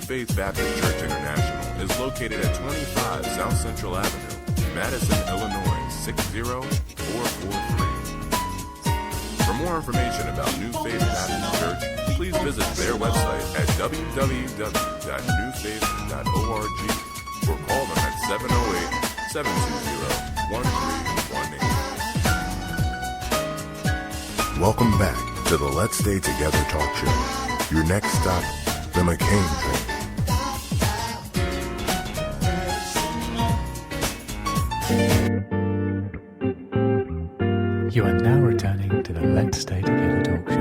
New Faith Baptist Church International is located at 25 South Central Avenue, Madison, Illinois, 60443. For more information about New Faith Baptist Church, please visit their website at www.newfaith.org or call them at 708-720-1318. Welcome back to the Let's Stay Together Talk Show. Your next stop, the McCain Train. You are now returning to the Let's Stay Together Talk Show.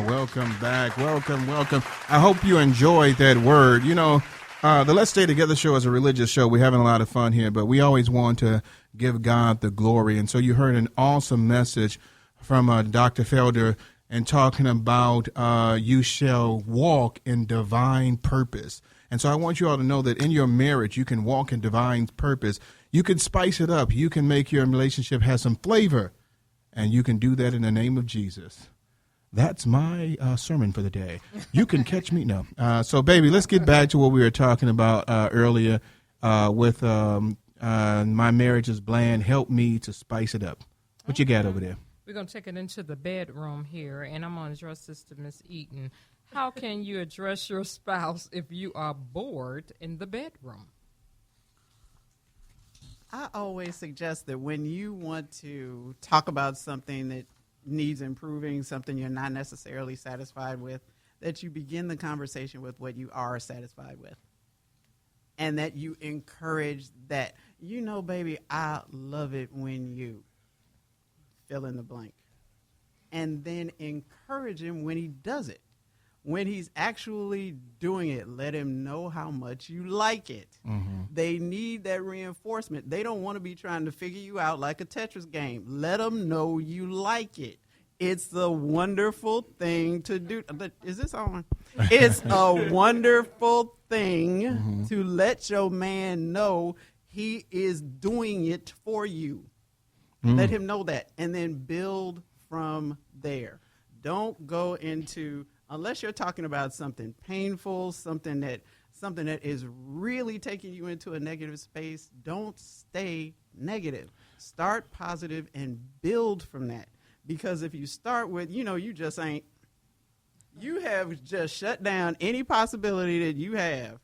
Welcome back. Welcome. I hope you enjoyed that word. You know, the Let's Stay Together show is a religious show. We're having a lot of fun here, but we always want to give God the glory. And so you heard an awesome message from Dr. Felder and talking about you shall walk in divine purpose. And so I want you all to know that in your marriage, you can walk in divine purpose. You can spice it up. You can make your relationship have some flavor. And you can do that in the name of Jesus. That's my sermon for the day. You can catch me. No. So, baby, let's get back to what we were talking about earlier with my marriage is bland. Help me to spice it up. What you got over there? We're going to take it into the bedroom here, and I'm going to address this to Miss Eaton. How can you address your spouse if you are bored in the bedroom? I always suggest that when you want to talk about something that needs improving, something you're not necessarily satisfied with, that you begin the conversation with what you are satisfied with. And that you encourage that. You know, baby, I love it when you fill in the blank. And then encourage him when he does it. When he's actually doing it, let him know how much you like it. Mm-hmm. They need that reinforcement. They don't want to be trying to figure you out like a Tetris game. Let them know you like it. It's the wonderful thing to do. Is this on? It's a wonderful thing to let your man know he is doing it for you. Let him know that, and then build from there. Don't go into, unless you're talking about something painful, something that is really taking you into a negative space, don't stay negative. Start positive and build from that. Because if you start with, you have just shut down any possibility that you have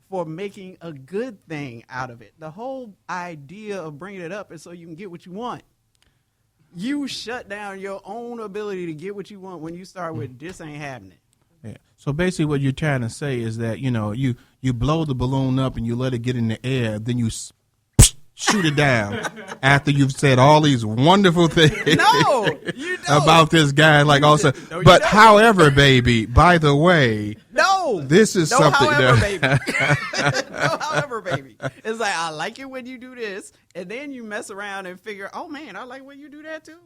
for making a good thing out of it. The whole idea of bringing it up is so you can get what you want. You shut down your own ability to get what you want when you start with this ain't happening. Yeah. So basically what you're trying to say is that, you blow the balloon up and you let it get in the air, then you shoot it down after you've said all these wonderful things about this guy. But however, baby, by the way, this is something. However, baby. No, however, baby. It's like, I like it when you do this, and then you mess around and figure, oh man, I like when you do that too.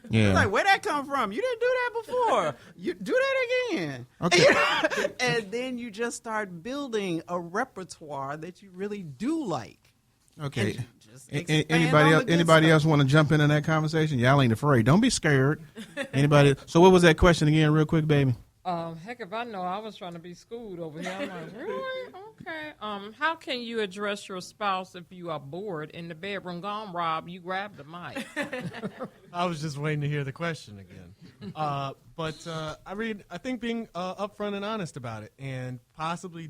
Yeah. It's like, where'd that come from? You didn't do that before. You do that again. Okay. And then you just start building a repertoire that you really do like. Okay. Anybody else want to jump into that conversation? Y'all ain't afraid. Don't be scared. Anybody? So what was that question again, real quick, baby? Heck, if I know, I was trying to be schooled over here. I'm like, really? Okay. How can you address your spouse if you are bored in the bedroom? Go on, Rob. You grab the mic. I was just waiting to hear the question again. I think being upfront and honest about it, and possibly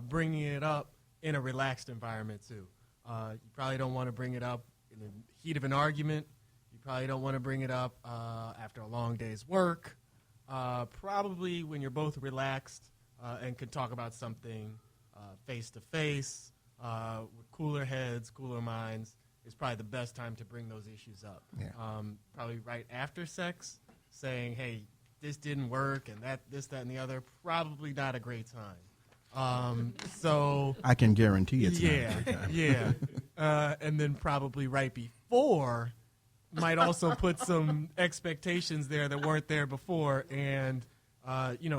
bringing it up in a relaxed environment too. You probably don't want to bring it up in the heat of an argument. You probably don't want to bring it up after a long day's work. Probably when you're both relaxed and can talk about something face-to-face with cooler heads, cooler minds is probably the best time to bring those issues up. Yeah. Probably right after sex, saying, hey, this didn't work and this, that, and the other, probably not a great time. So I can guarantee it's yeah. And then probably right before might also put some expectations there that weren't there before, and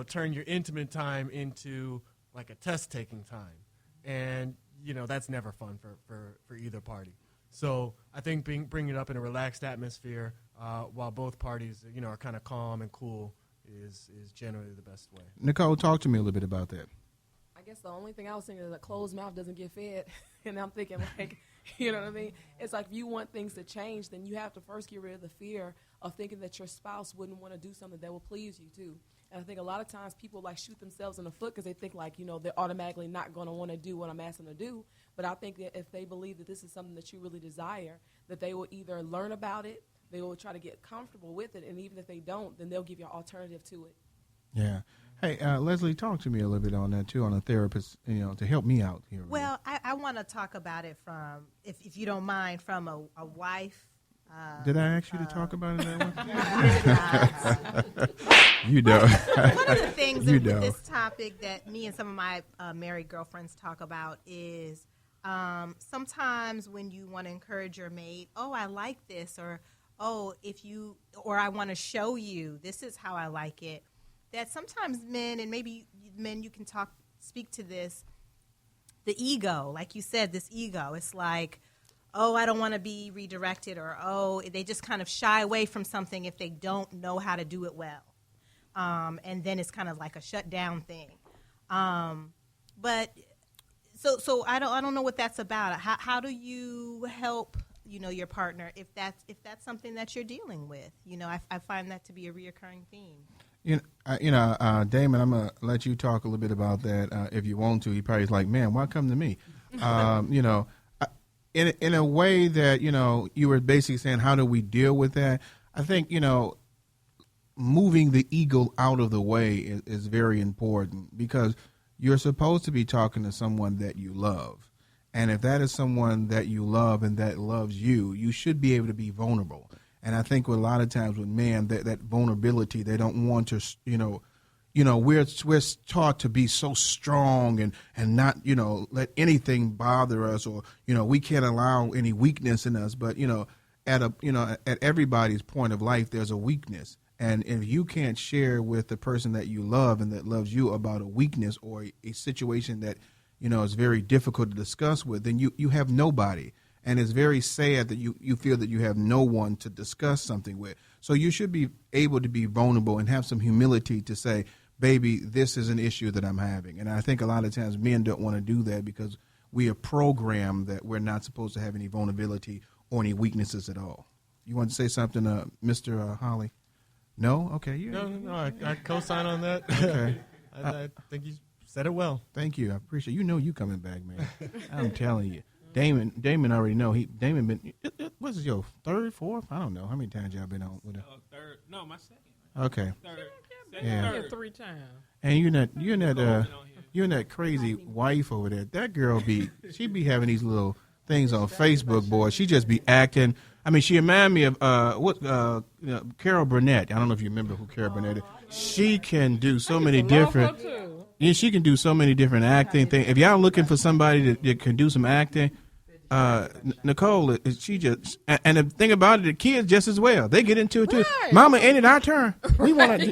turn your intimate time into like a test taking time, and that's never fun for either party. So I think bringing it up in a relaxed atmosphere while both parties are kind of calm and cool is generally the best way. Nicole, talk to me a little bit about that. I guess the only thing I was thinking is a closed mouth doesn't get fed. And I'm thinking, like, you know what I mean? It's like if you want things to change, then you have to first get rid of the fear of thinking that your spouse wouldn't want to do something that will please you, too. And I think a lot of times people, like, shoot themselves in the foot because they think, like, you know, they're automatically not going to want to do what I'm asking them to do. But I think that if they believe that this is something that you really desire, that they will either learn about it, they will try to get comfortable with it, and even if they don't, then they'll give you an alternative to it. Yeah. Hey, Leslie, talk to me a little bit on that, too, on a therapist, to help me out here. Well, I want to talk about it from, if you don't mind, from a wife. Did I ask you to talk about it that way? You know. One of the things You with know. this topic that me and some of my married girlfriends talk about is sometimes when you want to encourage your mate, oh, I like this, or I want to show you, this is how I like it. That sometimes men, and maybe men, you can speak to this, the ego, like you said, this ego. It's like, oh, I don't want to be redirected, or oh, they just kind of shy away from something if they don't know how to do it well. And then it's kind of like a shutdown thing. But so I don't know what that's about. How do you help your partner if that's something that you're dealing with? I find that to be a reoccurring theme. Damon, I'm gonna let you talk a little bit about that if you want to. He probably is like, man, why come to me? In a way that you were basically saying, how do we deal with that? I think moving the ego out of the way is very important, because you're supposed to be talking to someone that you love, and if that is someone that you love and that loves you, you should be able to be vulnerable. And I think a lot of times with men, that vulnerability, they don't want to, we're taught to be so strong and not, let anything bother us, or, we can't allow any weakness in us. But, at everybody's point of life, there's a weakness. And if you can't share with the person that you love and that loves you about a weakness or a situation that, is very difficult to discuss with, then you have nobody. And it's very sad that you feel that you have no one to discuss something with. So you should be able to be vulnerable and have some humility to say, baby, this is an issue that I'm having. And I think a lot of times men don't want to do that because we are programmed that we're not supposed to have any vulnerability or any weaknesses at all. You want to say something, Mr. Holly? No? Okay. No, I co-sign on that. Okay. I think you said it well. Thank you. I appreciate it. You coming back, man. I'm telling you. Damon already know. Damon been, what's this, your third, fourth? I don't know. How many times y'all been on with it? Third. No, my second. Okay. Third. Yeah. Third. 3 times. And you and that crazy wife over there. That girl she be having these little things on Facebook, boy. She just be acting. I mean, she remind me of Carol Burnett. I don't know if you remember who Carol Burnett is. She can do so many different. Yeah, she can do so many different acting things. If y'all looking for somebody that can do some acting, Nicole, she just, and the thing about it, the kids just as well. They get into it too. Right. Mama, ain't it our turn? We want to,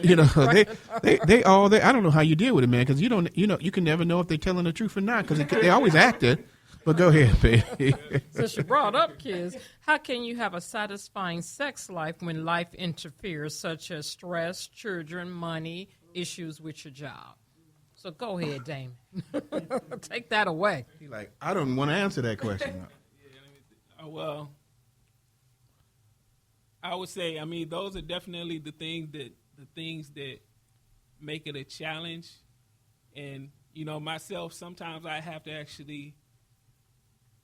they I don't know how you deal with it, man, because you can never know if they're telling the truth or not, because they always acting. But go ahead, baby. Since you brought up kids, how can you have a satisfying sex life when life interferes, such as stress, children, money, issues with your job? So go ahead, Damon. Take that away. He like, I don't want to answer that question. Well, I would say, those are definitely the things that make it a challenge. And, myself, sometimes I have to actually,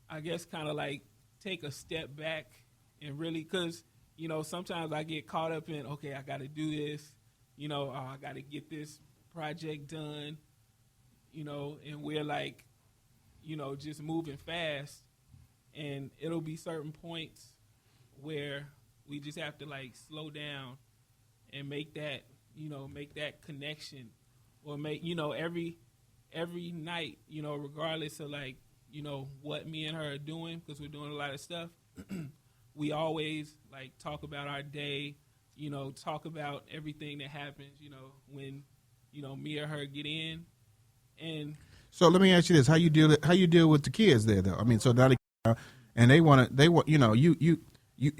I guess, kind of like take a step back and really, because, sometimes I get caught up in, okay, I got to do this, I got to get this project done, and we're like, just moving fast, and it'll be certain points where we just have to like slow down and make that connection, or make, every night, regardless of like, what me and her are doing, because we're doing a lot of stuff, we always like talk about our day, talk about everything that happens, when, me or her get in. And so let me ask you this: how you deal with the kids there, though? I mean, so now and you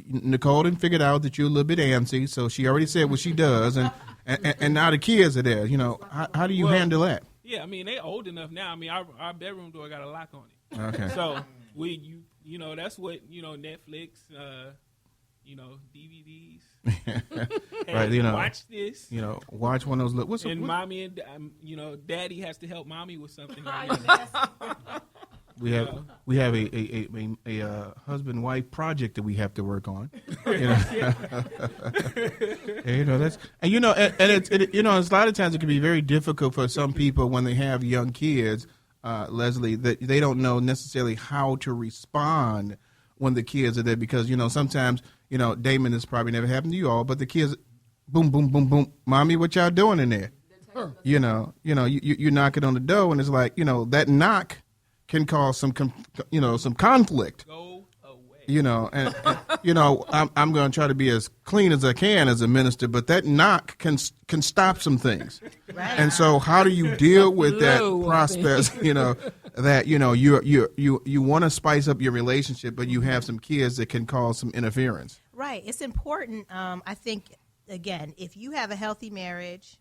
Nicole done figured out that you're a little bit antsy, so she already said what she does, and now the kids are there. How do you handle that? Yeah, I mean, they old enough now. I mean, our bedroom door got a lock on it. Okay. So that's what Netflix, DVDs. Right. Watch this. Watch one of those. Mommy and Daddy has to help Mommy with something. Right now. We have a husband-wife project that we have to work on. That's it's a lot of times it can be very difficult for some people when they have young kids, Leslie, that they don't know necessarily how to respond when the kids are there because sometimes Damon, this probably never happened to you all, but the kids, boom, boom, boom, boom, mommy, what y'all doing in there? You knock it on the door and it's like that knock can cause some conflict. Go away. I'm going to try to be as clean as I can as a minister, but that knock can stop some things. Right. And so, how do you deal with that process? That you want to spice up your relationship, but you have some kids that can cause some interference. Right. It's important. I think again, if you have a healthy marriage,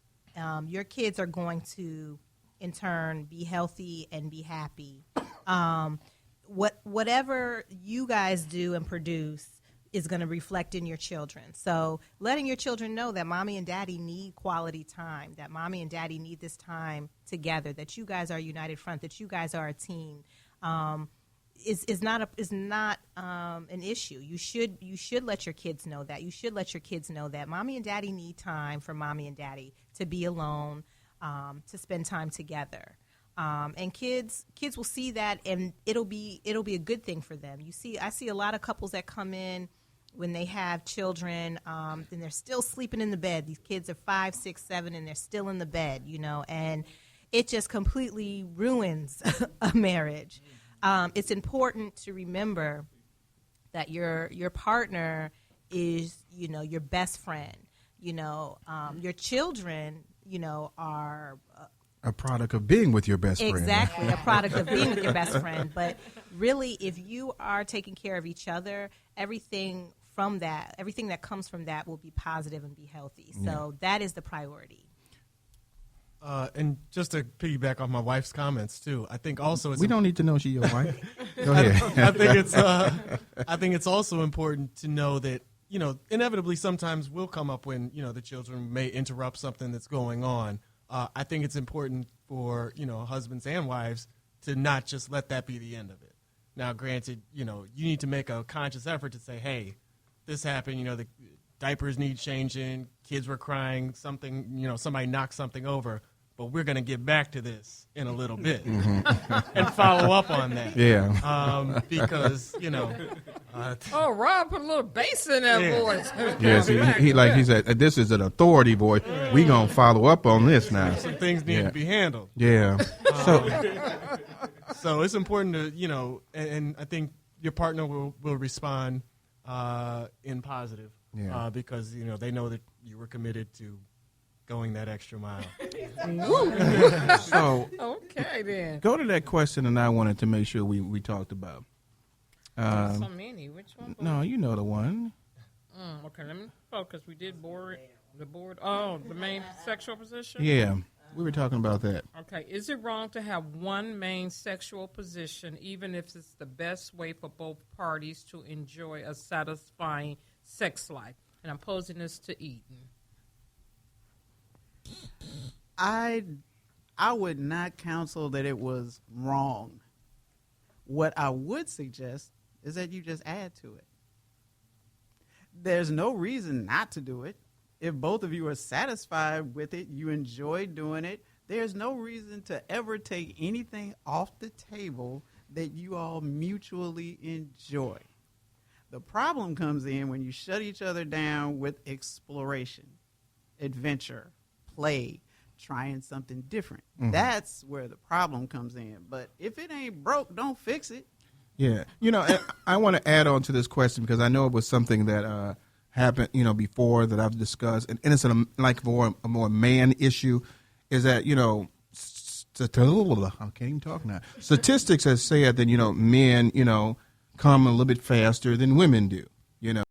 your kids are going to in turn be healthy and be happy. Whatever you guys do and produce is going to reflect in your children. So letting your children know that mommy and daddy need quality time, that mommy and daddy need this time together, that you guys are a united front, that you guys are a team, is not an issue. You should let your kids know that. You should let your kids know that mommy and daddy need time for mommy and daddy to be alone, to spend time together. And kids will see that, and it'll be a good thing for them. I see a lot of couples that come in when they have children, and they're still sleeping in the bed. These kids are 5, 6, 7, and they're still in the bed, and it just completely ruins a marriage. It's important to remember that your partner is, your best friend. Your children, are a product of being with your best friend. Exactly, a product of being with your best friend. But really, if you are taking care of each other, everything that comes from that will be positive and be healthy. So that is the priority. And just to piggyback off my wife's comments too, I think also we don't need to know she's your wife. Go ahead. I think it's also important to know that inevitably sometimes will come up when the children may interrupt something that's going on. I think it's important for husbands and wives to not just let that be the end of it. Now, granted, you need to make a conscious effort to say, hey, this happened. The diapers need changing, kids were crying, something, somebody knocked something over. But we're going to get back to this in a little bit and follow up on that. Yeah. Because, Rob put a little bass in that voice. Yes, he said, this is an authority voice. We going to follow up on this now. Some things need to be handled. Yeah. So it's important to, and I think your partner will respond in positive because, they know that you were committed to going that extra mile. So okay, then. Go to that question that I wanted to make sure we talked about. So many. Which one? No, you know the one. Okay, let me focus. We did the board. Oh, the main sexual position? Yeah, we were talking about that. Okay, is it wrong to have one main sexual position, even if it's the best way for both parties to enjoy a satisfying sex life? And I'm posing this to Eden. I would not counsel that it was wrong. What I would suggest is that you just add to it. There's no reason not to do it. If both of you are satisfied with it, you enjoy doing it, there's no reason to ever take anything off the table that you all mutually enjoy. The problem comes in when you shut each other down with exploration, adventure, play, trying something different. Mm-hmm. That's where the problem comes in. But if it ain't broke, don't fix it. Yeah. I want to add on to this question because I know it was something that happened, before that I've discussed. And it's a more man issue is that, I can't even talk now. Statistics have said that, men, come a little bit faster than women do. you know.